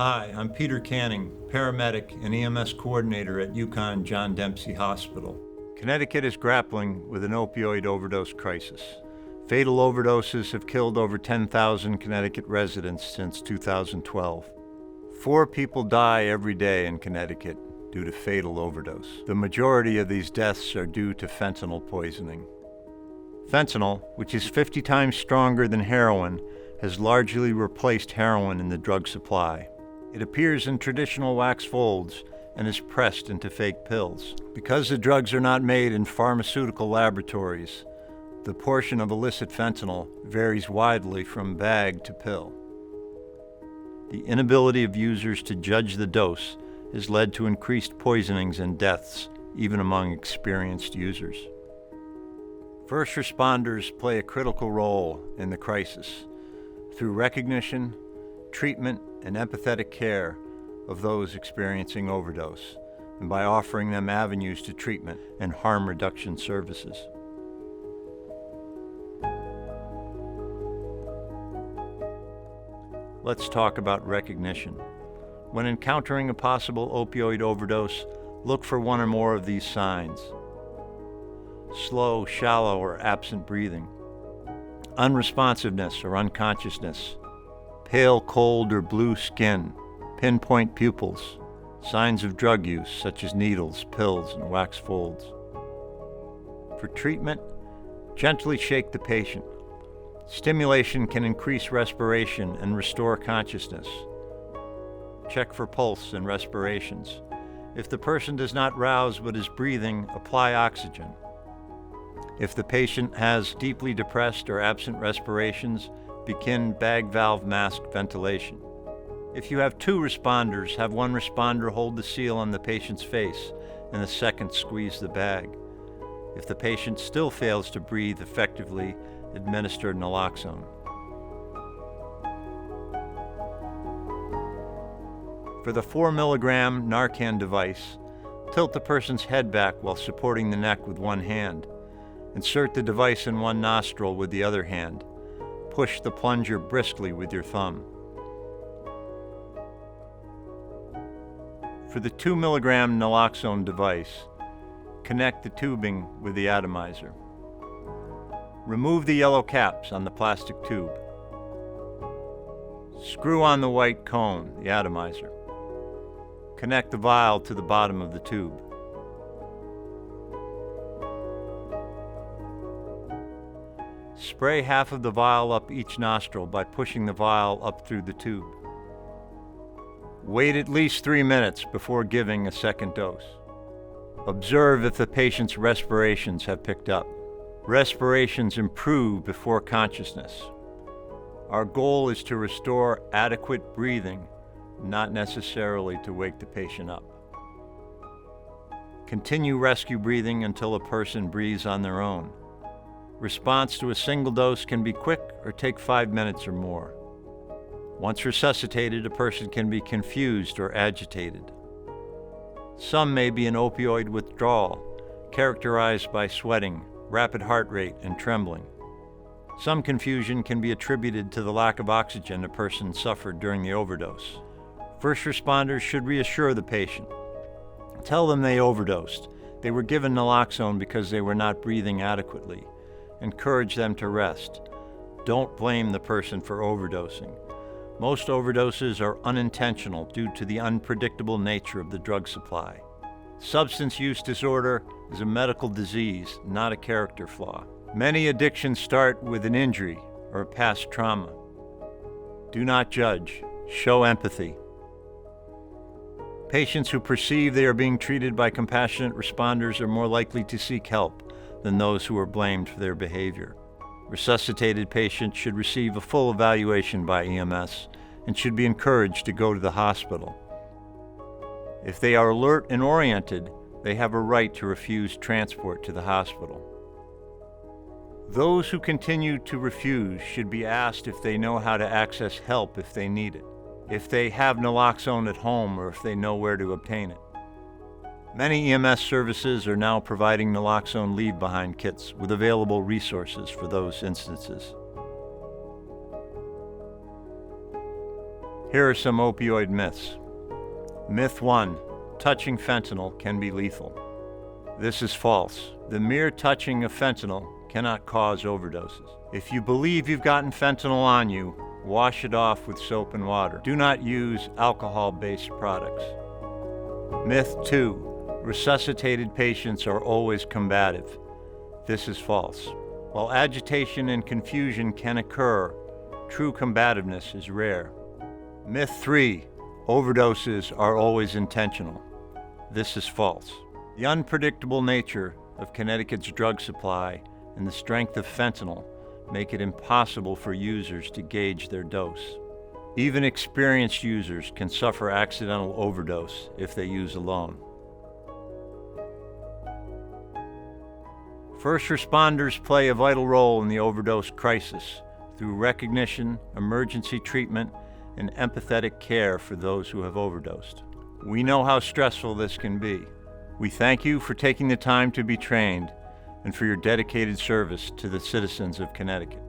Hi, I'm Peter Canning, paramedic and EMS coordinator at UConn John Dempsey Hospital. Connecticut is grappling with an opioid overdose crisis. Fatal overdoses have killed over 10,000 Connecticut residents since 2012. 4 people die every day in Connecticut due to fatal overdose. The majority of these deaths are due to fentanyl poisoning. Fentanyl, which is 50 times stronger than heroin, has largely replaced heroin in the drug supply. It appears in traditional wax folds and is pressed into fake pills. Because the drugs are not made in pharmaceutical laboratories, the portion of illicit fentanyl varies widely from bag to pill. The inability of users to judge the dose has led to increased poisonings and deaths, even among experienced users. First responders play a critical role in the crisis through recognition, treatment, and empathetic care of those experiencing overdose, and by offering them avenues to treatment and harm reduction services. Let's talk about recognition. When encountering a possible opioid overdose, look for one or more of these signs: slow, shallow, or absent breathing, unresponsiveness or unconsciousness, pale, cold, or blue skin, pinpoint pupils, signs of drug use such as needles, pills, and wax folds. For treatment, gently shake the patient. Stimulation can increase respiration and restore consciousness. Check for pulse and respirations. If the person does not rouse but is breathing, apply oxygen. If the patient has deeply depressed or absent respirations, begin bag valve mask ventilation. If you have 2 responders, have one responder hold the seal on the patient's face and the second squeeze the bag. If the patient still fails to breathe effectively, administer naloxone. For the 4 milligram Narcan device, tilt the person's head back while supporting the neck with one hand. Insert the device in one nostril with the other hand. Push the plunger briskly with your thumb. For the 2 milligram naloxone device, connect the tubing with the atomizer. Remove the yellow caps on the plastic tube. Screw on the white cone, the atomizer. Connect the vial to the bottom of the tube. Spray half of the vial up each nostril by pushing the vial up through the tube. Wait at least 3 minutes before giving a second dose. Observe if the patient's respirations have picked up. Respirations improve before consciousness. Our goal is to restore adequate breathing, not necessarily to wake the patient up. Continue rescue breathing until a person breathes on their own. Response to a single dose can be quick or take 5 minutes or more. Once resuscitated, a person can be confused or agitated. Some may be an opioid withdrawal, characterized by sweating, rapid heart rate, and trembling. Some confusion can be attributed to the lack of oxygen a person suffered during the overdose. First responders should reassure the patient. Tell them they overdosed. They were given naloxone because they were not breathing adequately. Encourage them to rest. Don't blame the person for overdosing. Most overdoses are unintentional due to the unpredictable nature of the drug supply. Substance use disorder is a medical disease, not a character flaw. Many addictions start with an injury or a past trauma. Do not judge. Show empathy. Patients who perceive they are being treated by compassionate responders are more likely to seek help than those who are blamed for their behavior. Resuscitated patients should receive a full evaluation by EMS and should be encouraged to go to the hospital. If they are alert and oriented, they have a right to refuse transport to the hospital. Those who continue to refuse should be asked if they know how to access help if they need it, if they have naloxone at home, or if they know where to obtain it. Many EMS services are now providing naloxone leave-behind kits with available resources for those instances. Here are some opioid myths. Myth 1. Touching fentanyl can be lethal. This is false. The mere touching of fentanyl cannot cause overdoses. If you believe you've gotten fentanyl on you, wash it off with soap and water. Do not use alcohol-based products. Myth 2. Resuscitated patients are always combative. This is false. While agitation and confusion can occur, true combativeness is rare. Myth 3. Overdoses are always intentional. This is false. The unpredictable nature of Connecticut's drug supply and the strength of fentanyl make it impossible for users to gauge their dose. Even experienced users can suffer accidental overdose if they use alone. First responders play a vital role in the overdose crisis through recognition, emergency treatment, and empathetic care for those who have overdosed. We know how stressful this can be. We thank you for taking the time to be trained and for your dedicated service to the citizens of Connecticut.